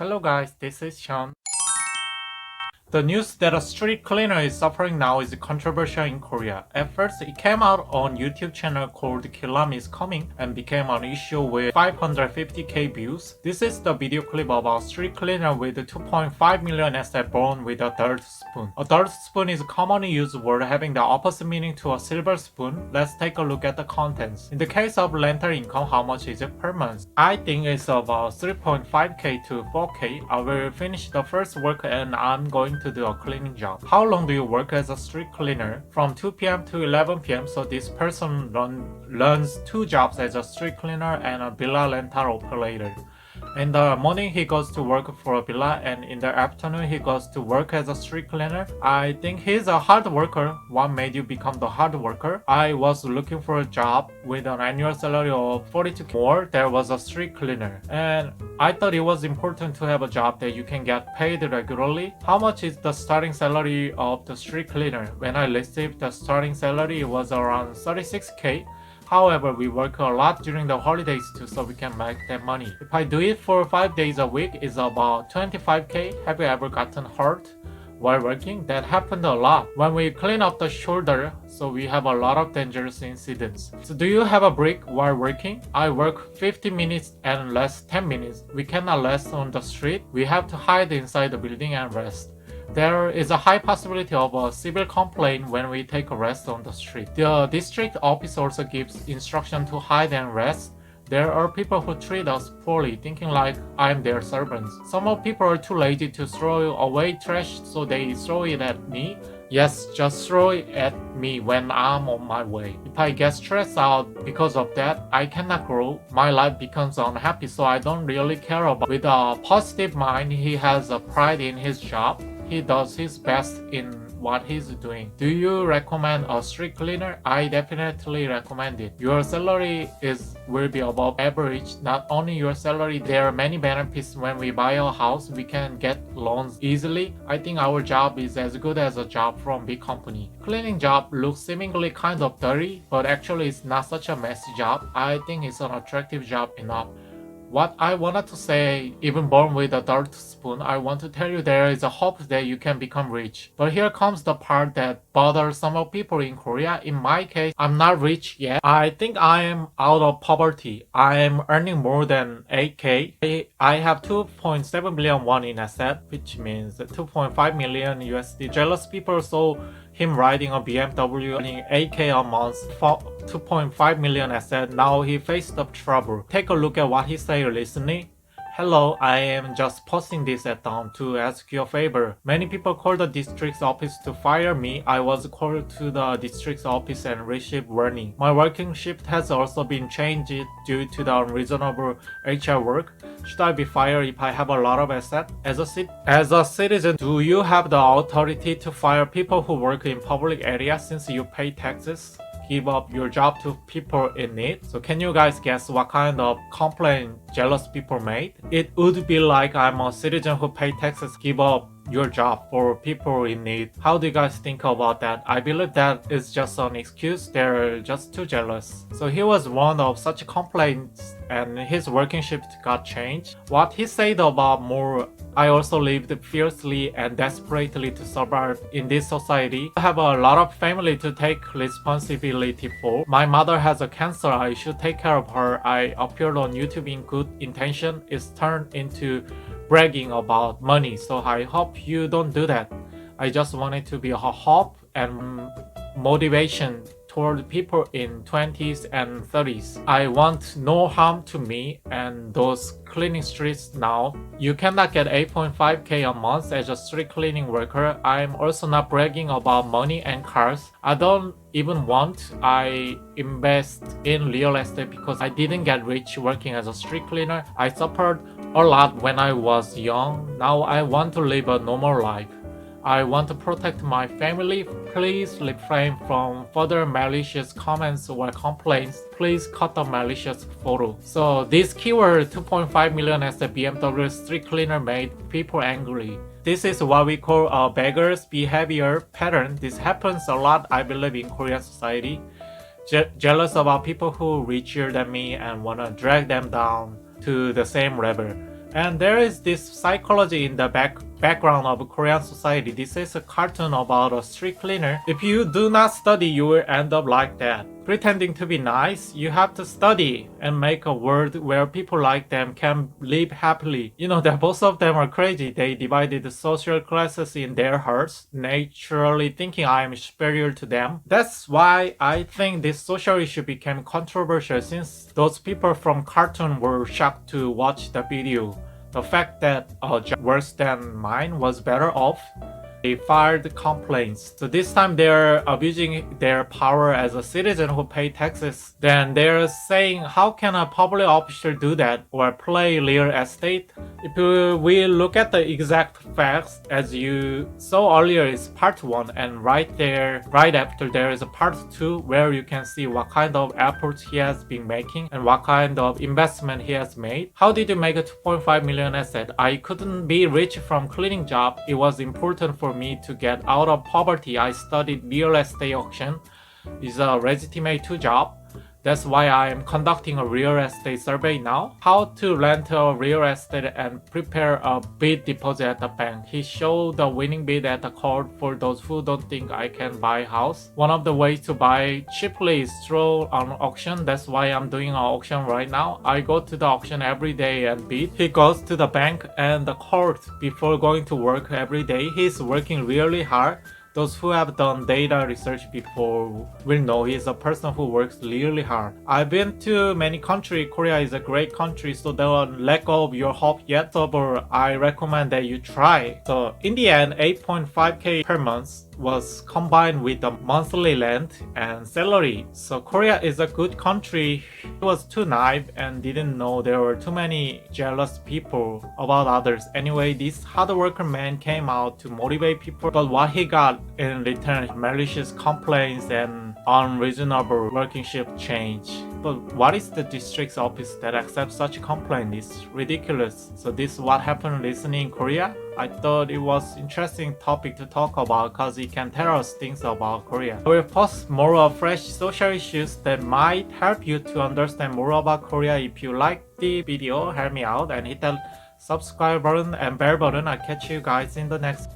Hello guys, this is Sean. The news that a street cleaner is suffering now is controversial in Korea. At first, it came out on YouTube channel called Killam is Coming and became an issue with 550k views. This is the video clip of a street cleaner with 2.5 million asset born with a dirt spoon. A dirt spoon is a commonly used word having the opposite meaning to a silver spoon. Let's take a look at the contents. In the case of rental income, how much is it per month? I think it's about 3.5k to 4k. I will finish the first work and I'm going to do a cleaning job. How long do you work as a street cleaner? From 2 p.m. to 11 p.m. So this person learns 2 jobs as a street cleaner and a villa rental operator. In the morning he goes to work for a villa and in the afternoon he goes to work as a street cleaner. I think he's a hard worker. What made you become the hard worker? I was looking for a job with an annual salary of 42k more. There was a street cleaner and I thought it was important to have a job that you can get paid regularly. How much is the starting salary of the street cleaner? When I received the starting salary, it was around 36k. However, we work a lot during the holidays too, so we can make that money. If I do it for 5 days a week, it's about 25k. Have you ever gotten hurt while working? That happened a lot. When we clean up the shoulder, so we have a lot of dangerous incidents. So do you have a break while working? I work 50 minutes and rest 10 minutes. We cannot rest on the street. We have to hide inside the building and rest. There is a high possibility of a civil complaint when we take a rest on the street. The district office also gives instruction to hide and rest. There are people who treat us poorly, thinking like I'm their servants. Some of people are too lazy to throw away trash, so they throw it at me. Yes, just throw it at me when I'm on my way. If I get stressed out because of that, I cannot grow. My life becomes unhappy, so I don't really care about. With a positive mind, he has a pride in his job. He does his best in what he's doing. Do you recommend a street cleaner? I definitely recommend it. Your salary will be above average. Not only your salary, there are many benefits. When we buy a house, we can get loans easily. I think our job is as good as a job from big company. Cleaning job looks seemingly kind of dirty, but actually it's not such a messy job. I think it's an attractive job enough. What I wanted to say, even born with a dirt spoon, I want to tell you there is a hope that you can become rich. But here comes the part that bothers some of people in Korea. In my case, I'm not rich yet. I think I am out of poverty. I am earning more than 8k. I have 2.7 billion won in asset, which means 2.5 million USD. Jealous people saw him riding a BMW earning 8k a month, 2.5 million asset. Now he faced up trouble. Take a look at what he said recently. Hello, I am just posting this at dawn to ask you a favor. Many people called the district's office to fire me. I was called to the district's office and received warning. My working shift has also been changed due to the unreasonable HR work. Should I be fired if I have a lot of assets? As a citizen, do you have the authority to fire people who work in public areas since you pay taxes? Give up your job to people in need. So can you guys guess what kind of complaint jealous people made? It would be like I'm a citizen who pay taxes, give up your job for people in need. How do you guys think about that? I believe that is just an excuse. They're just too jealous. So he was one of such complaints and his working shift got changed. What he said about more, I also lived fiercely and desperately to survive in this society. I have a lot of family to take responsibility for. My mother has a cancer. I should take care of her. I appeared on YouTube in good intention. It's turned into bragging about money, so I hope you don't do that. I just wanted to be a hope and motivation toward people in 20s and 30s. I want no harm to me and those cleaning streets now. You cannot get 8.5k a month as a street cleaning worker. I'm also not bragging about money and cars. I don't even want. I invest in real estate because I didn't get rich working as a street cleaner. I suffered a lot when I was young. Now I want to live a normal life. I want to protect my family. Please refrain from further malicious comments or complaints. Please cut the malicious photo. So this keyword 2.5 million as the BMW street cleaner made people angry. This is what we call a beggar's behavior pattern. This happens a lot, I believe, in Korean society. Jealous about people who richer than me and wanna drag them down to the same level. And there is this psychology in the background of Korean society. This is a cartoon about a street cleaner. If you do not study, you will end up like that. Pretending to be nice, you have to study and make a world where people like them can live happily. You know that both of them are crazy. They divided the social classes in their hearts, naturally thinking I am superior to them. That's why I think this social issue became controversial, since those people from cartoon were shocked to watch the video. The fact that a job worse than mine was better off. They filed complaints. So this time they're abusing their power as a citizen who pay taxes. Then they're saying, how can a public official do that or play real estate? If we look at the exact facts, as you saw earlier, is part 1, and right after there is a part 2 where you can see what kind of efforts he has been making and what kind of investment he has made. How did you make a 2.5 million asset? I couldn't be rich from cleaning job. It was important for me to get out of poverty. I studied real estate auction. It's a legitimate job. That's why I am conducting a real estate survey now. How to rent a real estate and prepare a bid deposit at the bank. He showed the winning bid at the court for those who don't think I can buy a house. One of the ways to buy cheaply is through an auction. That's why I'm doing an auction right now. I go to the auction every day and bid. He goes to the bank and the court before going to work every day. He's working really hard. Those who have done data research before will know he's a person who works really hard. I've been to many countries. Korea is a great country, so don't let go of your hope yet. So I recommend that you try. So in the end, 8.5k per month was combined with the monthly rent and salary. So Korea is a good country. He was too naive and didn't know there were too many jealous people about others. Anyway, this hard-worker man came out to motivate people, but what he got in return, malicious complaints and unreasonable working shift change. But what is the district's office that accepts such a complaint? It's ridiculous. So this is what happened recently in Korea. I thought it was interesting topic to talk about because it can tell us things about Korea. I will post more of fresh social issues that might help you to understand more about Korea. If you like the video, help me out and hit that subscribe button and bell button. I'll catch you guys in the next